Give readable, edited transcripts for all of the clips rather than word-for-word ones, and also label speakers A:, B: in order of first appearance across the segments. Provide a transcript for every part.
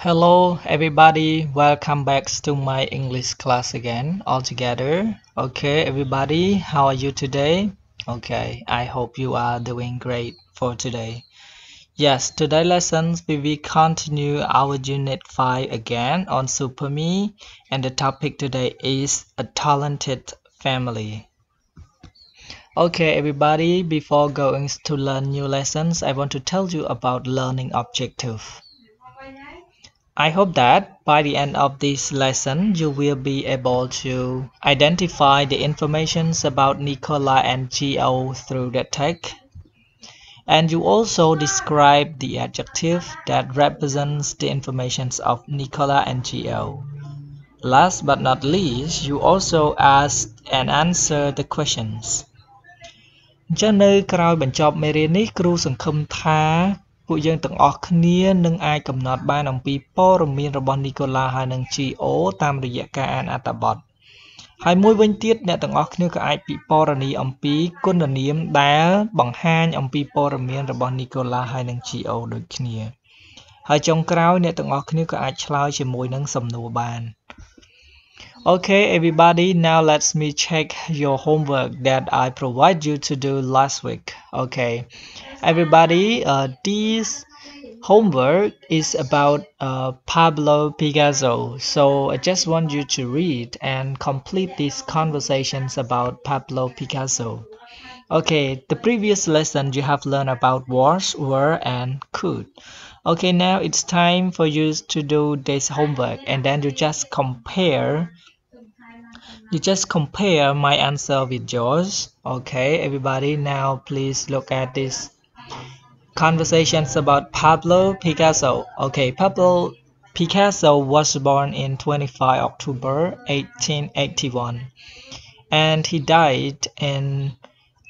A: Hello everybody, welcome back to my English class again all together. Okay everybody, how are you today? Okay, I hope you are doing great for today. Yes, today lessons we will continue our unit 5 again on Super Me, and the topic today is a talented family. Okay everybody, before going to learn new lessons, I want to tell you about learning objective. I hope that by the end of this lesson you will be able to identify the information about Nicola and Geo through the text, and you also describe the adjective that represents the information of Nicola and Geo. Last but not least, you also ask and answer the questions. ចឹងនៅក្រោយបញ្ចប់មេរៀននេះគ្រូសង្ឃឹមថាពួកយើងទាំងអស់គ្នានឹងអាចកំណត់បានអំពីព័ត៌មានរបស់ Nicola ហើយនិង Geo តាមរយៈការអានអត្ថបទហើយមួយវិញទៀតអ្នកទាំងអស់គ្នាក៏អាចពិពណ៌នាអំពីគុណនាមដែលបង្ហាញអំពីព័ត៌មានរបស់ Nicola ហើយនិង Geo ដូចគ្នាហើយចុងក្រោយអ្នកទាំងអស់គ្នាក៏អាចឆ្លើយជាមួយនឹងសំណួរបាន Okay everybody, now let's me check your homework that I provide you to do last week. Okay everybody, this homework is about Pablo Picasso, so I just want you to read and complete these conversations about Pablo Picasso. Okay, the previous lesson you have learned about was, were and could. Okay, now it's time for you to do this homework, and then you just compare my answer with yours. Okay everybody, now please look at this conversations about Pablo Picasso. Okay, Pablo Picasso was born in 25 October 1881 and he died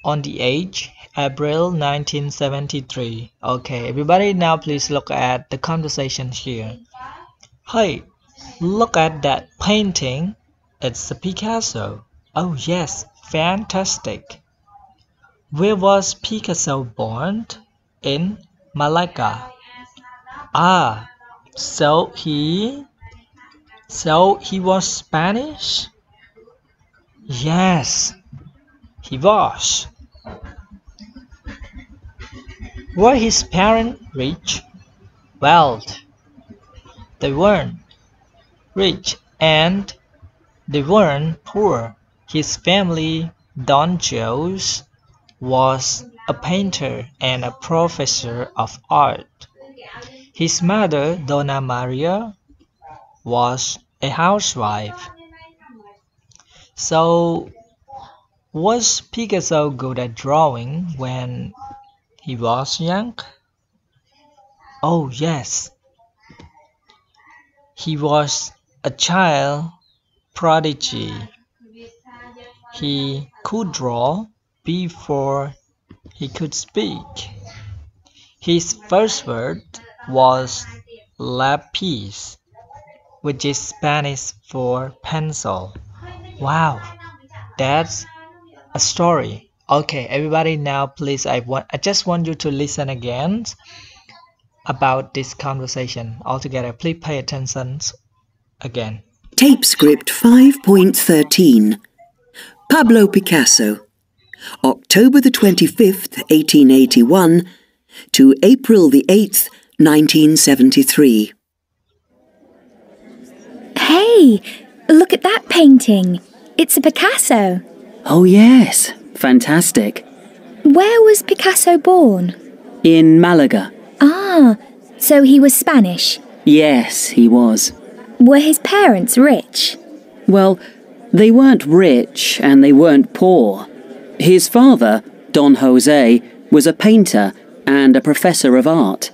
A: on the age April 1973. Okay everybody, now please look at the conversation here. Hey, look at that painting. It's a Picasso. Oh yes, fantastic. Where was Picasso born? In Malaga. Ah, so he was Spanish? Yes, he was. Were his parents rich? Well, they weren't rich and they weren't poor. His family, Don Joes, was a painter and a professor of art. His mother, Donna Maria, was a housewife. So, was Picasso good at drawing when he was young? Oh yes. He was a child prodigy. He could draw before he could speak. His first word was lapis, which is Spanish for pencil. Wow, that's a story. Okay everybody, now please I just want you to listen again about this conversation all together. Please pay attention again.
B: Tape script 5.13. Pablo Picasso, October the 25th, 1881 to April the 8th, 1973.
C: Hey, look at that painting. It's a Picasso.
D: Oh yes, fantastic.
C: Where was Picasso born?
D: In Malaga.
C: Ah, so he was Spanish.
D: Yes, he was.
C: Were his parents rich?
D: Well, they weren't rich and they weren't poor. His father, Don Jose, was a painter and a professor of art.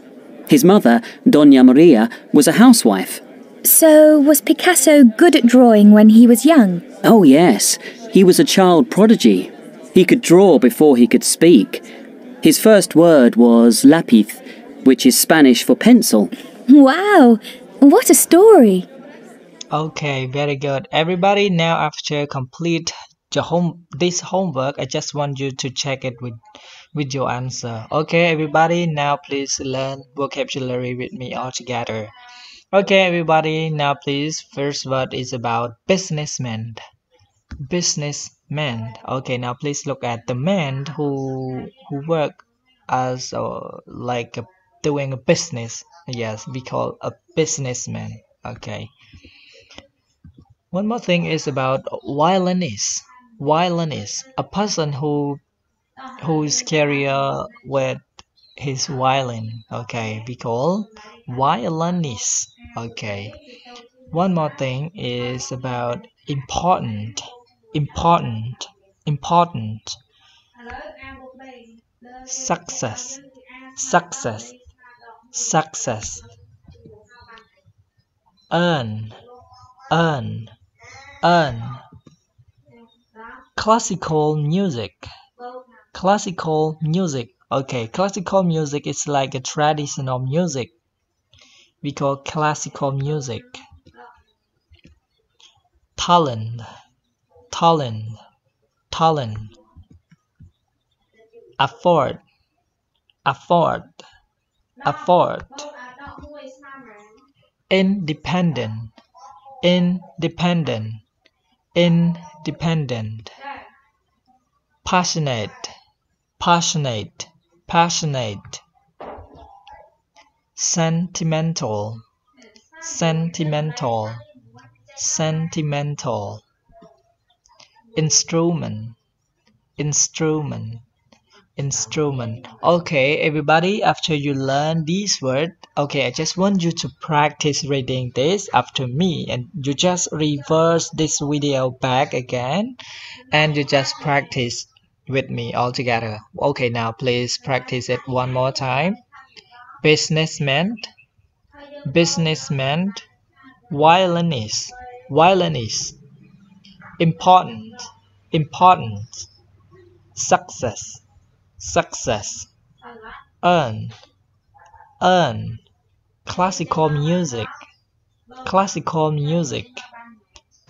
D: His mother, Dona Maria, was a housewife.
C: So was Picasso good at drawing when he was young?
D: Oh yes, he was a child prodigy. He could draw before he could speak. His first word was lapis, which is Spanish for pencil.
C: Wow, what a story.
A: Okay, very good everybody. Now after complete this homework, I just want you to check it with your answer. Okay everybody, now please learn vocabulary with me all together. Okay, everybody, now please, first word is about businessman. Businessman. Okay, now please look at the man who work as like doing a business. Yes, we call a businessman. Okay. One more thing is about violinist. Violinist, a person whose career with his violin. Okay, we call violinist. Okay. One more thing is about important. Success. Earn. Classical music. Okay, classical music is like a traditional music. We call classical music. Talent. Afford. Independent. Passionate. Sentimental. Instrument. Okay, everybody, after you learn these words, okay, I just want you to practice reading this after me, and you just reverse this video back again and you just practice with me all together. Okay, now please practice it one more time. Businessman. Violinist. Important. Success. Earn. Classical music.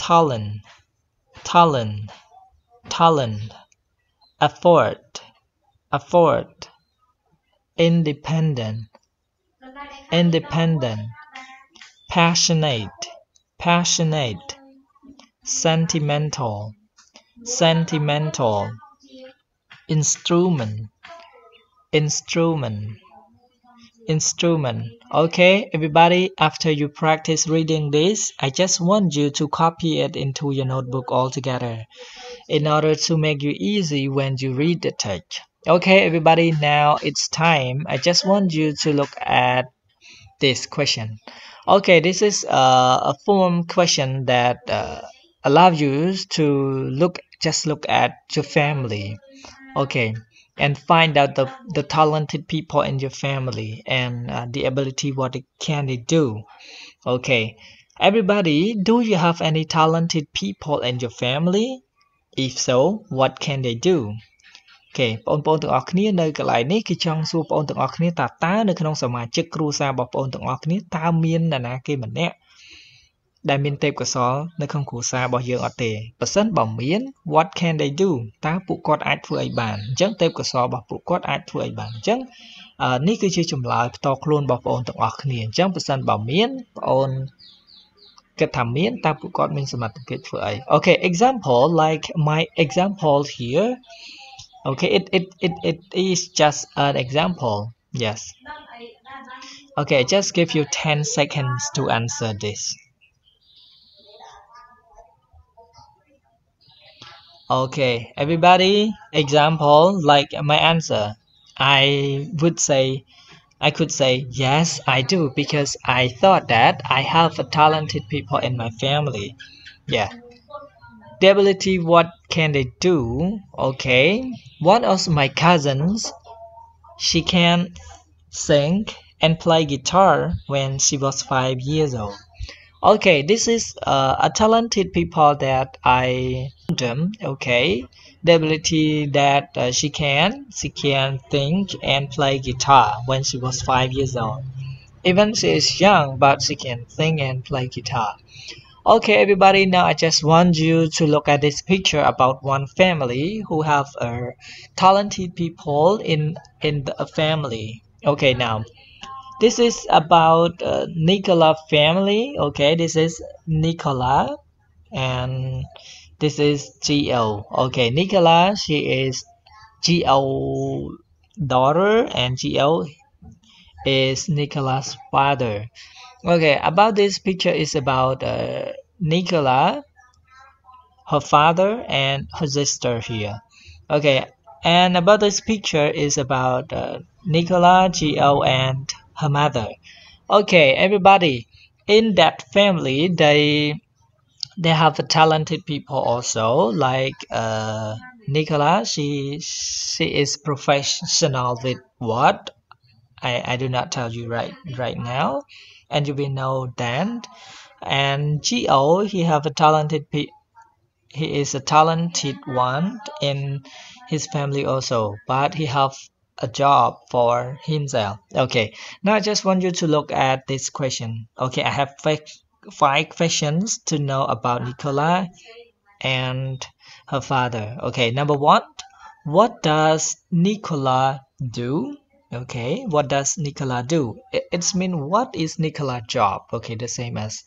A: Talent. Afford. Independent. Passionate. Sentimental. Instrument. Okay, everybody, after you practice reading this, I just want you to copy it into your notebook altogether in order to make you easy when you read the text. Okay, everybody, now it's time. I just want you to look at this question. Okay, this is a form question that allows you to just look at your family. Okay, and find out the talented people in your family and the ability what can they do. Okay, everybody, do you have any talented people in your family? If so, what can they do? Okay, បងប្អូនទាំងអស់គ្នានៅកន្លែងនេះគឺចង់សួរបងប្អូនទាំងអស់គ្នាតើនៅក្នុងសមាជិកគ្រួសាររបស់បងប្អូនទាំងអស់គ្នាតើមាននរណាគេម្នាក់ដែលមានទេពកោសល្យនៅក្នុងគ្រួសាររបស់យើងអត់ទេបើសិនបើមាន what can they do តើពួកគាត់អាចធ្វើអីបានអញ្ចឹងទេពកោសល្យរបស់ពួកគាត់អាចធ្វើអីបានអញ្ចឹងនេះគឺជាចម្លើយផ្ទាល់ខ្លួនរបស់បងប្អូនទាំងអស់គ្នាអញ្ចឹងបើសិនបើមានបងប្អូនគិតថាមានតើពួកគាត់មានសមត្ថភាពធ្វើអី Okay, example like my example here. Okay, it is just an example. Yes. Okay, just give you 10 seconds to answer this. Okay, everybody, example like my answer. I could say yes, I do, because I thought that I have a talented people in my family. Yeah. The ability, what can they do? Okay, one of my cousins, she can sing and play guitar when she was 5 years old. Okay, this is a talented people that I them. Okay, the ability that she can think and play guitar when she was 5 years old. Even she is young, but she can sing and play guitar. Okay, everybody, now I just want you to look at this picture about one family who have talented people in the family. Okay, now This is about Nicola family. Okay, this is Nicola, and this is Gio. Okay, Nicola, she is Gio daughter, and Gio is Nicola's father. Okay, about this picture is about Nicola, her father, and her sister here. Okay, and about this picture is about Nicola, Gio, and her mother. Okay, everybody, in that family, they have talented people also, like Nicola. She is professional with what I do not tell you right now, and you will know then. And Gio, he is a talented one in his family also, but he have a job for himself. Okay, now I just want you to look at this question. Okay, I have five questions to know about Nicola and her father. Okay, number one, what does Nicola do? Okay, what does Nicola do? It's mean what is Nicola's job? Okay, the same as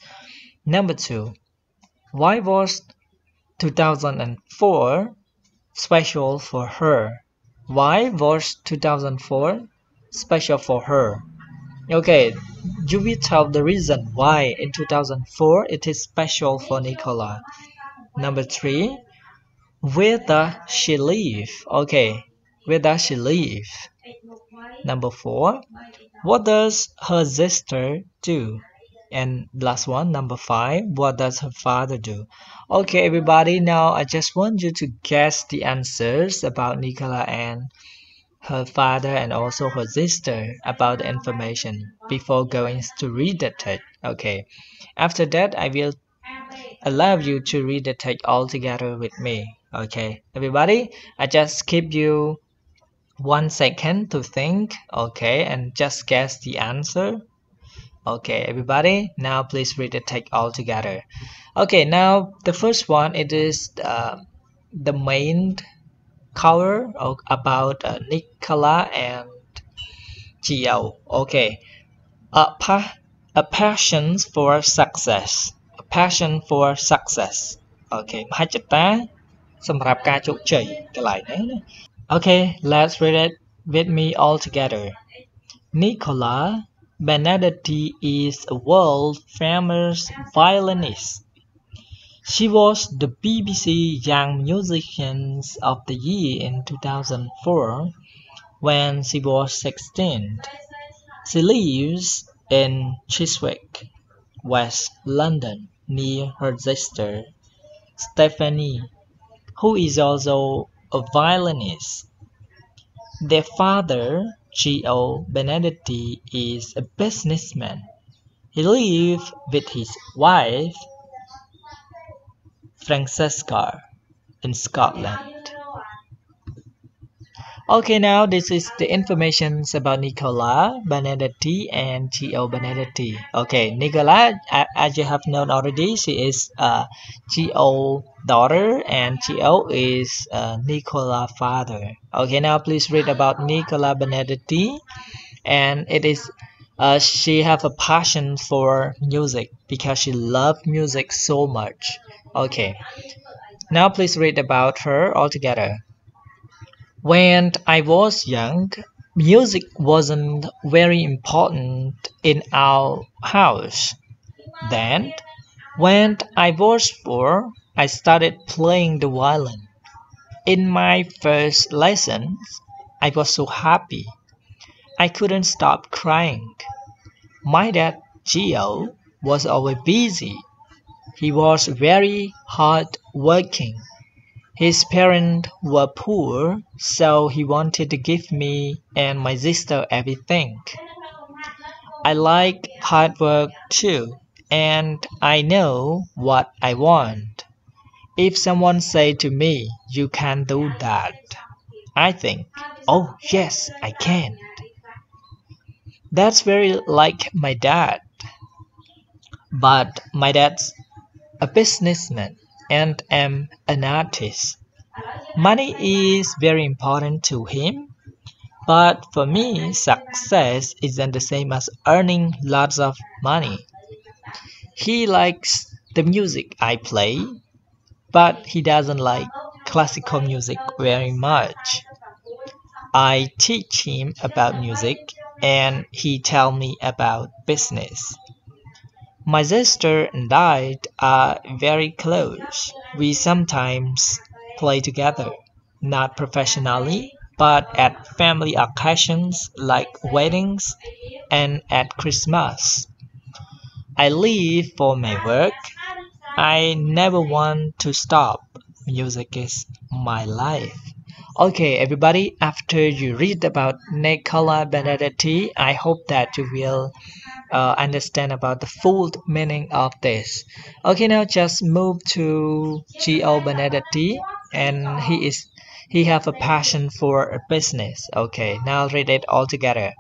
A: number two. Why was 2004 special for her? Why was 2004 special for her? Okay, you will tell the reason why in 2004 it is special for Nicola. Number three, where does she live? Okay, where does she live? Number four, what does her sister do? And last one, number five, what does her father do? Okay, everybody, now I just want you to guess the answers about Nicola and her father and also her sister about the information before going to read the text. Okay, after that, I will allow you to read the text all together with me. Okay, everybody, I just give you 1 second to think. Okay, and just guess the answer. Okay, everybody, now please read the text all together. Okay, now the first one, it is the main cover about Nicola and Gio. Okay, a passion for success. A passion for success. Okay, មហិច្ឆតាសម្រាប់ការជោគជ័យកន្លែងហ្នឹងណា Okay, let's read it with me all together. Nicola Benedetti is a world-famous violinist. She was the BBC Young Musicians of the Year in 2004 when she was 16. She lives in Chiswick, West London, near her sister, Stephanie, who is also a violinist. Their father, Gio Benedetti, is a businessman. He lives with his wife, Francesca, in Scotland. Okay, now this is the information about Nicola Benedetti and Gio Benedetti. Okay, Nicola, as you have known already, she is Gio's daughter, and Gio is Nicola's father. Okay, now please read about Nicola Benedetti, and it is she have a passion for music because she loves music so much. Okay, now please read about her all together. When I was young, music wasn't very important in our house. Then, when I was 4, I started playing the violin. In my first lessons, I was so happy. I couldn't stop crying. My dad, Gio, was always busy. He was very hard working. His parents were poor, so he wanted to give me and my sister everything. I like hard work too, and I know what I want. If someone say to me, "You can't do that," I think, "Oh yes, I can." That's very like my dad. But my dad's a businessman and am an artist. Money is very important to him. But for me, success isn't the same as earning lots of money. He likes the music I play, but he doesn't like classical music very much. I teach him about music and he tells me about business. My sister and I are very close. We sometimes play together, not professionally, but at family occasions like weddings and at Christmas. I live for my work. I never want to stop. Music is my life. Okay, everybody, after you read about Nicola Benedetti, I hope that you will understand about the full meaning of this. Okay, now just move to Gio Benedetti, and he have a passion for a business. Okay, now read it all together.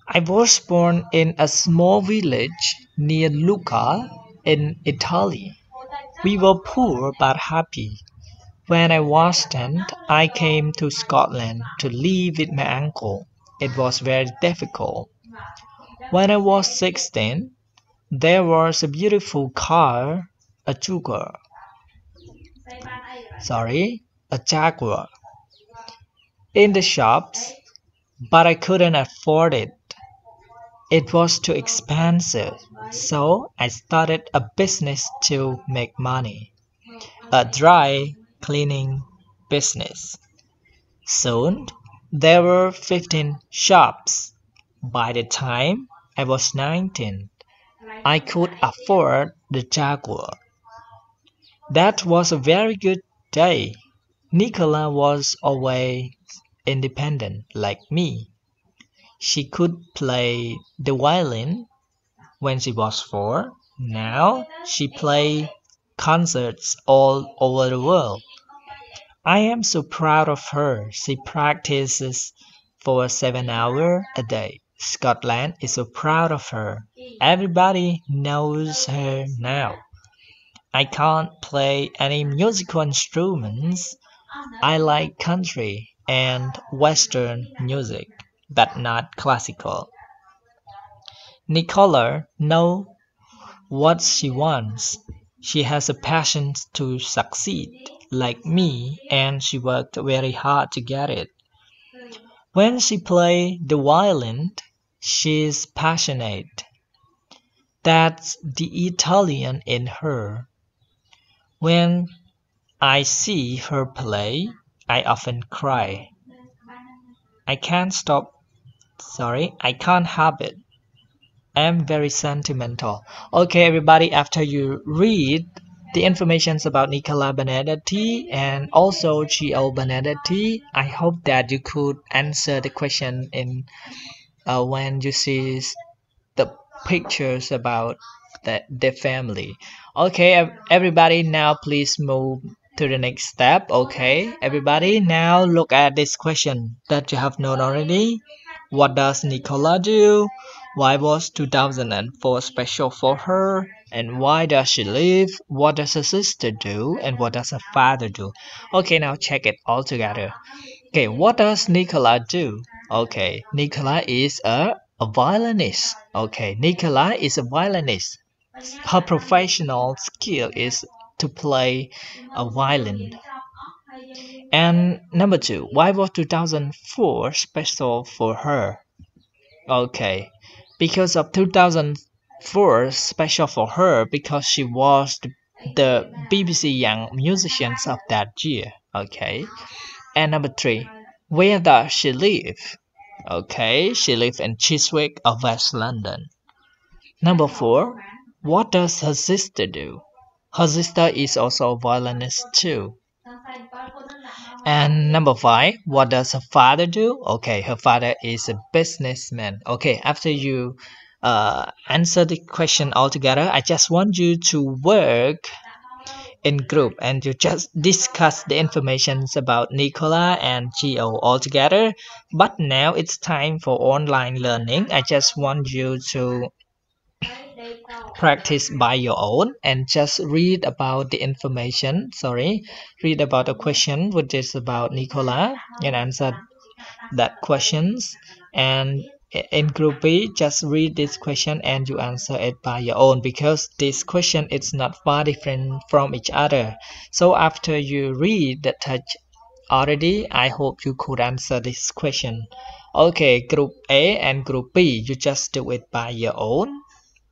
A: I was born in a small village near Lucca in Italy. We were poor but happy. When I was 10, I came to Scotland to live with my uncle. It was very difficult. When I was 16, there was a beautiful car, a Jaguar. In the shops, but I couldn't afford it. It was too expensive, so I started a business to make money. A dry cleaning business. Soon, there were 15 shops. By the time I was 19, I could afford the Jaguar. That was a very good day. Nicola was always independent like me. She could play the violin when she was 4. Now she plays concerts all over the world. I am so proud of her. She practices for 7 hours a day. Scotland is so proud of her. Everybody knows her now. I can't play any musical instruments. I like country and western music, but not classical. Nicola knows what she wants. She has a passion to succeed, like me, and she worked very hard to get it. When she plays the violin, she's passionate. That's the Italian in her. When I see her play, I often cry. I can't help it. I'm very sentimental. Okay, everybody, after you read the information about Nicola Benedetti and also Gio Benedetti, I hope that you could answer the question in when you see the pictures about their family. Okay, everybody, now please move to the next step. Okay, everybody, now look at this question that you have known already. What does Nicola do? Why was 2004 special for her? And why does she live? What does her sister do? And what does her father do? Okay, now check it all together. Okay, what does Nicola do? Okay, Nicola is a violinist. Okay, Nicola is a violinist. Her professional skill is to play a violin. And number 2, why was 2004 special for her? Okay, because of 2004 special for her because she was the BBC Young Musicians of that year. Okay, and number 3, where does she live? Okay, she lives in Chiswick of West London. Number 4, what does her sister do? Her sister is also a violinist too. And number 5, what does her father do? Okay, her father is a businessman. Okay, after you answer the question altogether, I just want you to work in group and you just discuss the information about Nicola and Gio all together. But now it's time for online learning. I just want you to practice by your own and just read about the information. Read about the question which is about Nicola and answer that questions, and in group B, just read this question and you answer it by your own, because this question is not far different from each other. So after you read the text already, I hope you could answer this question. Okay, group A and group B, you just do it by your own.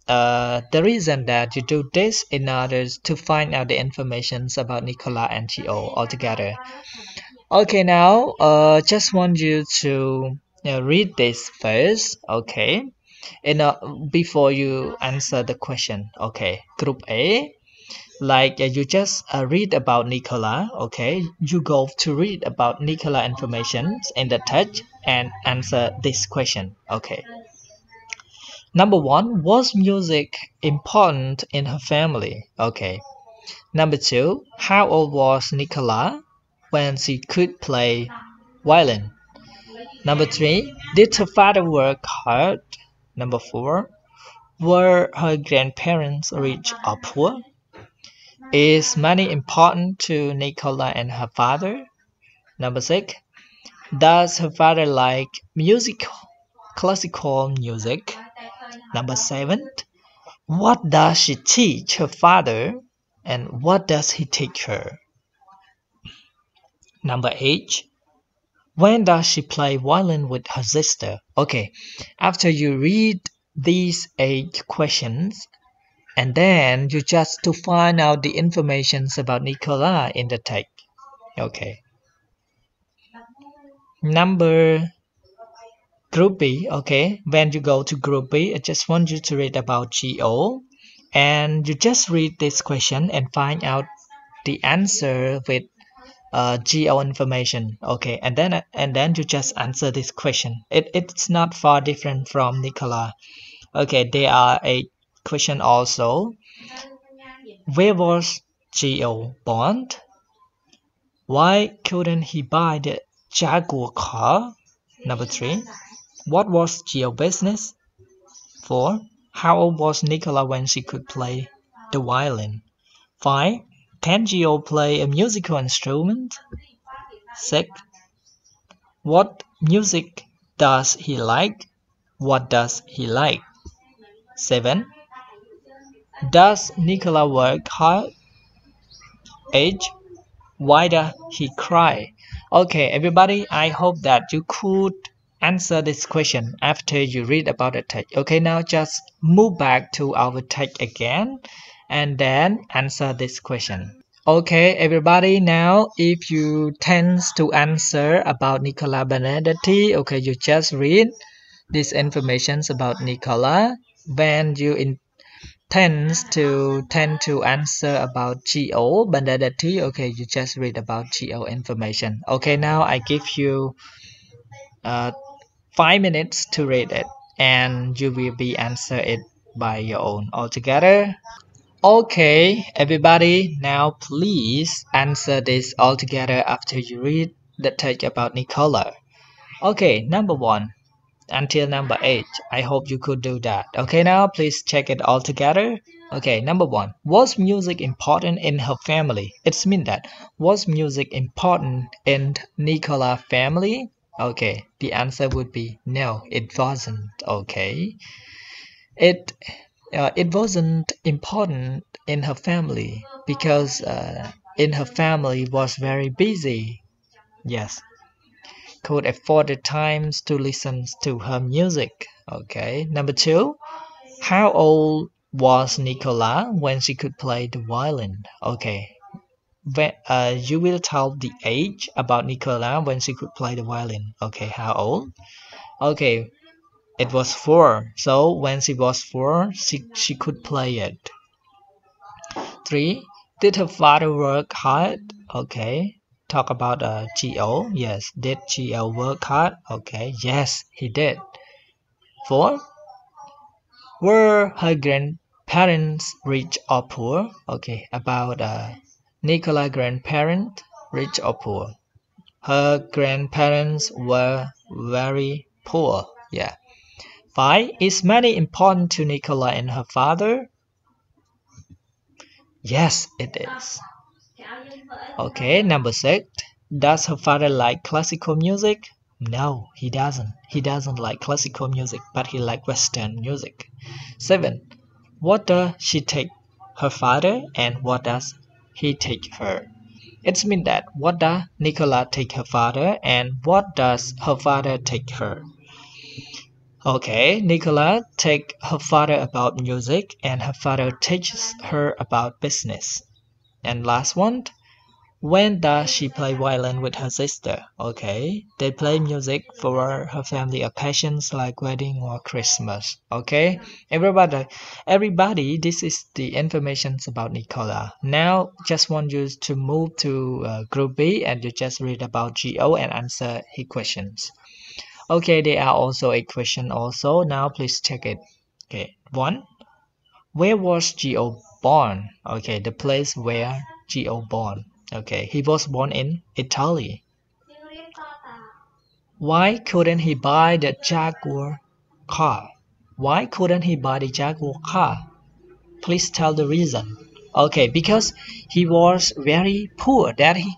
A: The reason that you do this in order to find out the information about Nicola and Gio altogether. Okay, now just want you to read this first. Okay, before you answer the question. Okay, group A, like you just read about Nicola. Okay, you go to read about Nicola information in the text and answer this question. Okay. Number 1, was music important in her family? Okay. Number 2, how old was Nicola when she could play violin? Number 3, did her father work hard? Number 4, were her grandparents rich or poor? Is money important to Nicola and her father? Number 6, does her father like classical music? Number 7, what does she teach her father and what does he teach her? Number 8, when does she play violin with her sister? Okay, after you read these 8 questions, and then you just to find out the information about Nicola in the text. Okay. Number Group B, okay, when you go to Group B, I just want you to read about Gio, and you just read this question and find out the answer with Geo information. Okay, and then you just answer this question. It's not far different from Nicola. Okay, there are a question also. Where was Geo born? Why couldn't he buy the Jaguar car? Number 3, what was Geo's business? 4, how old was Nicola when she could play the violin? 5, can Geo play a musical instrument? 6, what music does he like? What does he like? 7, does Nicola work hard? 8, why does he cry? Okay, everybody, I hope that you could answer this question after you read about the text. Okay, now just move back to our text again and then answer this question. Okay, everybody, now if you tend to answer about Nicola Benedetti, okay, you just read this information about Nicola. When you tend to answer about Geo Benedetti, okay, you just read about Geo information. Okay, now I give you 5 minutes to read it, and you will be answer it by your own altogether. Okay, everybody, now please answer this altogether after you read the text about Nicola. Okay, number 1 until number 8. I hope you could do that. Okay, now please check it all together. Okay, number 1. Was music important in her family? It means that was music important in Nicola's family? Okay, the answer would be no, it wasn't. Okay, it wasn't important in her family because in her family was very busy. Yes, could afford the times to listen to her music. Okay, number 2, how old was Nicola when she could play the violin? Okay, you will tell the age about Nicola when she could play the violin. Okay, how old? Okay, it was 4. So when she was 4, she could play it. 3, did her father work hard? Okay, talk about Geo. Yes, did Geo work hard? Okay, yes, he did. 4, were her grandparents rich or poor? Okay, about Nicola grandparent, rich or poor? Her grandparents were very poor. Yeah. 5, is money important to Nicola and her father? Yes, it is. Okay, number 6, does her father like classical music? No, he doesn't. He doesn't like classical music, but he likes Western music. 7. What does she take her father and what does he take her? It means that what does Nicola take her father and what does her father take her? Okay, Nicola take her father about music and her father teaches her about business. And last one, when does she play violin with her sister? Okay, they play music for her family occasions like wedding or Christmas. Okay, everybody, this is the information about Nicola. Now, just want you to move to Group B and you just read about Geo and answer his questions. Okay, there are also a question also. Now, please check it. Okay, 1. Where was Geo born? Okay, the place where Geo born. Okay, he was born in Italy. Why couldn't he buy the Jaguar car? Why couldn't he buy the Jaguar car? Please tell the reason. Okay, because he was very poor that he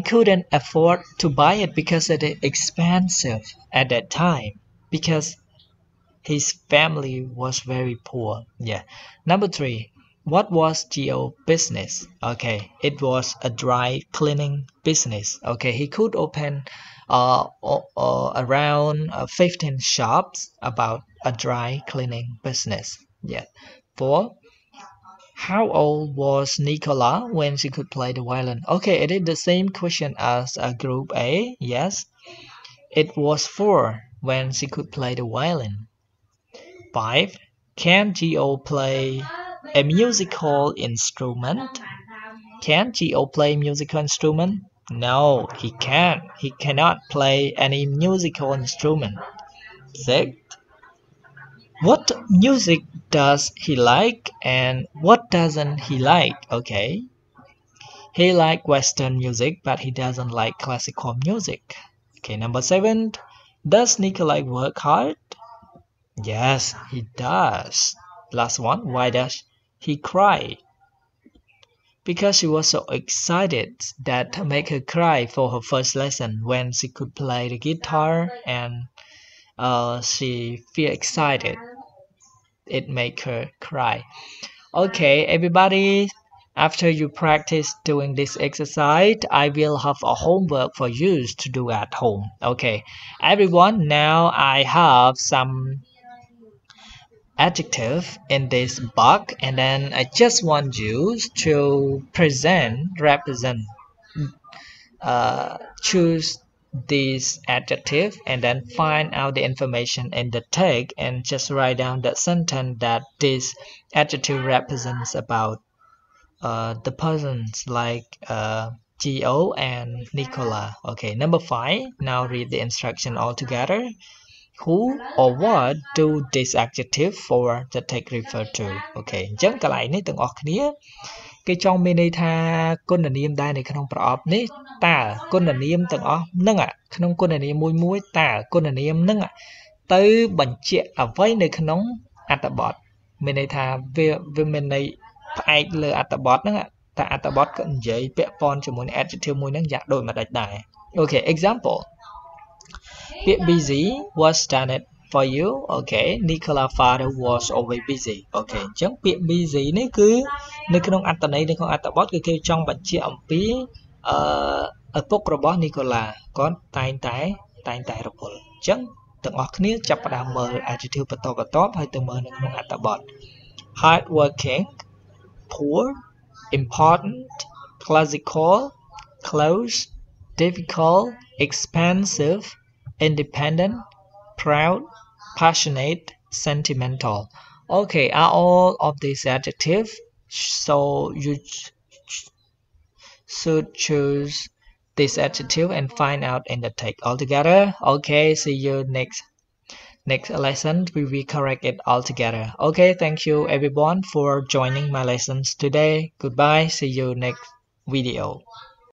A: couldn't afford to buy it because it is expensive at that time because his family was very poor. Yeah. Number 3. What was Geo's business? Okay, it was a dry cleaning business. Okay, he could open around 15 shops about a dry cleaning business. Yeah. 4. How old was Nicola when she could play the violin? Okay, it is the same question as Group A. Yes, it was 4 when she could play the violin. 5. Can Geo play a musical instrument? Can Geo play musical instrument? No, he can't. He cannot play any musical instrument. 6. What music does he like and what doesn't he like? Okay, he likes Western music, but he doesn't like classical music. Okay, number 7. Does Nikolai work hard? Yes, he does. Last one. Why does he cry? Because she was so excited that made her cry for her first lesson when she could play the guitar and she feel excited. It make her cry. Okay, everybody, after you practice doing this exercise, I will have a homework for you to do at home. Okay, everyone, now I have some adjective in this box and then I just want you to represent, choose this adjective and then find out the information in the text and just write down the sentence that this adjective represents about the persons like Geo and Nicola. Okay, number 5. Now read the instruction all together. Who or what do this adjective for the text refer to? Okay, អញ្ចឹងកន្លែងនេះទាំងអស់គ្នាគេចង់មានន័យថាគុណនាមដែរនៅក្នុងប្រអប់នេះតើគុណនាមទាំងអស់ហ្នឹងក្នុងគុណនាមមួយតើគុណនាមហ្នឹងទៅបញ្ជាក់អ្វីនៅក្នុងអត្ថបទមានន័យថាវាមានន័យផ្អែកលើអត្ថបទហ្នឹងតើអត្ថបទក៏និយាយពាក់ព័ន្ធជាមួយនឹង adjective មួយហ្នឹងយ៉ាងដូចម្ដេចដែរ Okay, example. Busy was standard for you. Okay, Nicola father was always busy. Okay, អញ្ចឹងពាក្យ busy នេះគឺនៅក្នុងអត្ថន័យនៅក្នុងអត្ថបទគឺគេចង់បញ្ជាក់អំពីឪពុករបស់ Nicola គាត់តែងតែរវល់អញ្ចឹងទាំងអស់គ្នាចាប់ផ្ដើមមើល adjective បន្តហើយទៅមើលនៅក្នុងអត្ថបទ hard working, poor, important, classical, close, difficult, expensive, independent, proud, passionate, sentimental. Okay, are all of these adjectives? So you should choose this adjective and find out in the text altogether. Okay, see you next lesson. We will correct it all together. Okay, thank you everyone for joining my lessons today. Goodbye. See you next video.